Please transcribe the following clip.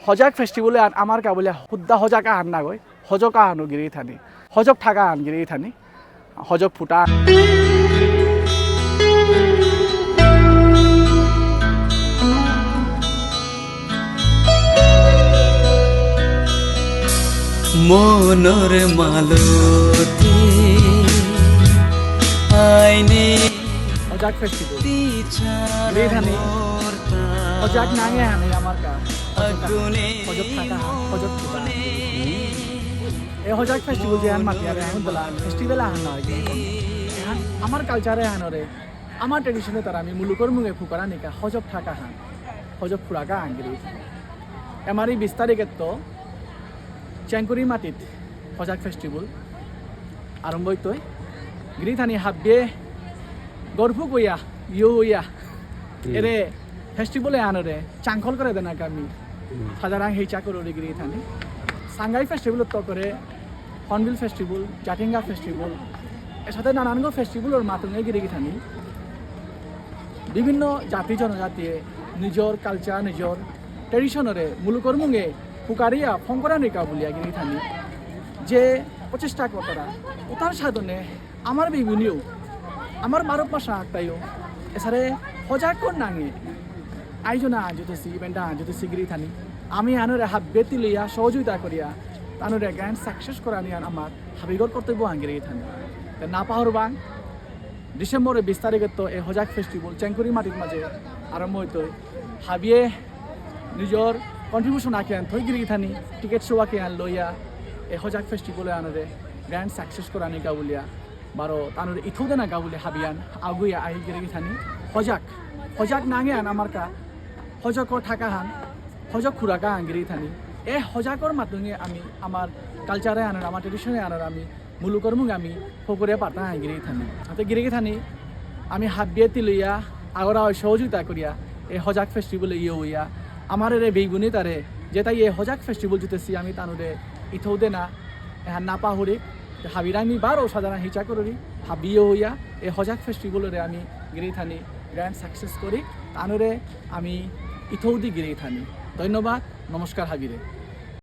হজাক ফেস্টিভ্যালে আমার কা বলে হুদ্দা হজাকা আন না গই হজকা আনো গিরি থানি হজক থাকা আন গিরি থানি হজক ফুটা মনর মালতি আইনে হজাক ফেস্টিভ্যাল গিরি থানি হজাক নাগে আনে আমার কা হজক থাকা হজক ফুটা এই হজাক ফেস্টিভ্যাল যে আন মাতি আরে এখন দলা ফেস্টিভ্যাল আন না আমার কালচারে আনরে আমার ট্রেডিশনে তারা আমি মুলুকর মুগে ফুকারা নিকা হজক থাকা হান হজক ফুরাকা আঙ্গিরি এমারি 20 তারিখের তো চেংকুরি মাটিত হজাক ফেস্টিভ্যাল আরম্ভ হইতই গিরি থানি হাবিয়ে গর্ভু কইয়া ইউ ইয়া এরে ফেস্টিভ্যালে আনরে চাংখল করে দেন আমি সাধারণ হেচা করে গিরি থানি সাংগাই ফেস্টিভ্যাল তো করে হর্নবিল ফেস্টিভ্যাল জাটিঙ্গা ফেস্টিভ্যাল এর সাথে নানান ফেস্টিভ্যালের মাধ্যমে গিরি থানি বিভিন্ন জাতি জনজাতি নিজের কালচার নিজের ট্রেডিশনরে মুলুকর মুগে পুকারিয়া ফংকরা নিকা বলিয়া গিরি থানি যে প্রচেষ্টা করা ওটার সাধনে আমার বিভিন্নও আমার মারব ভাষা আঁকতাইও এছাড়া হজাক নাঙে আইজনা আঁজতেছি ইভেন্টটা আঁজতেছি গিরি থানি আমি আনরে হাত বেতি লইয়া সহযোগিতা করিয়া তানরে গ্র্যান্ড সাকসেস করা নিয়ে আমার হাবিগর কর্তব্য আঙ্গিরি থানি না পাহরবাং ডিসেম্বরের 20 তারিখে তো এই হজাক ফেস্টিভ্যাল চেংকুরি মাটির মাঝে আরম্ভ হইতো হাবিয়ে নিজের কন্ট্রিবিউশন আঁকিয়ান থই গিরি থানি টিকেট শো আঁকিয়ান লইয়া এই হজাক ফেস্টিভ্যালে আনরে গ্র্যান্ড সাকসেস করা নিকা বলিয়া বারো তানরে ইথৌ দেনা গা বলে হাবিয়ান আগুইয়া আহি গিরি থানি হজাক হজাক নাঙে আন আমার কা হজকর থাকা হান হজক খুরাকা আঙ্গিরি থানি এই হজাকর মাধ্যমে আমি আমার কালচারে আনার আমার ট্রেডিশনে আনার আমি মুলুকর মুখ আমি ফকরে পাতা আঙ্গিরি থানি হাতে গিরি থানি আমি হাত বিয়ে লইয়া আগরা সহযোগিতা করিয়া এই হজাক ফেস্টিভ্যালে ইয়া আমার রে বেগুনি তারে যে তাই এই হজাক ফেস্টিভ্যাল জিতেছি আমি তানুরে ইথৌ দে না এহান না পাহরে হাবিরা আমি বারো সাধারণ হিচা করি হাবিও হইয়া এই হজাক ফেস্টিভ্যালরে আমি গিরি থানি গ্র্যান্ড সাকসেস করি তানুরে আমি ইথৌ দি গিরি থানি ধন্যবাদ নমস্কার হাবিরে।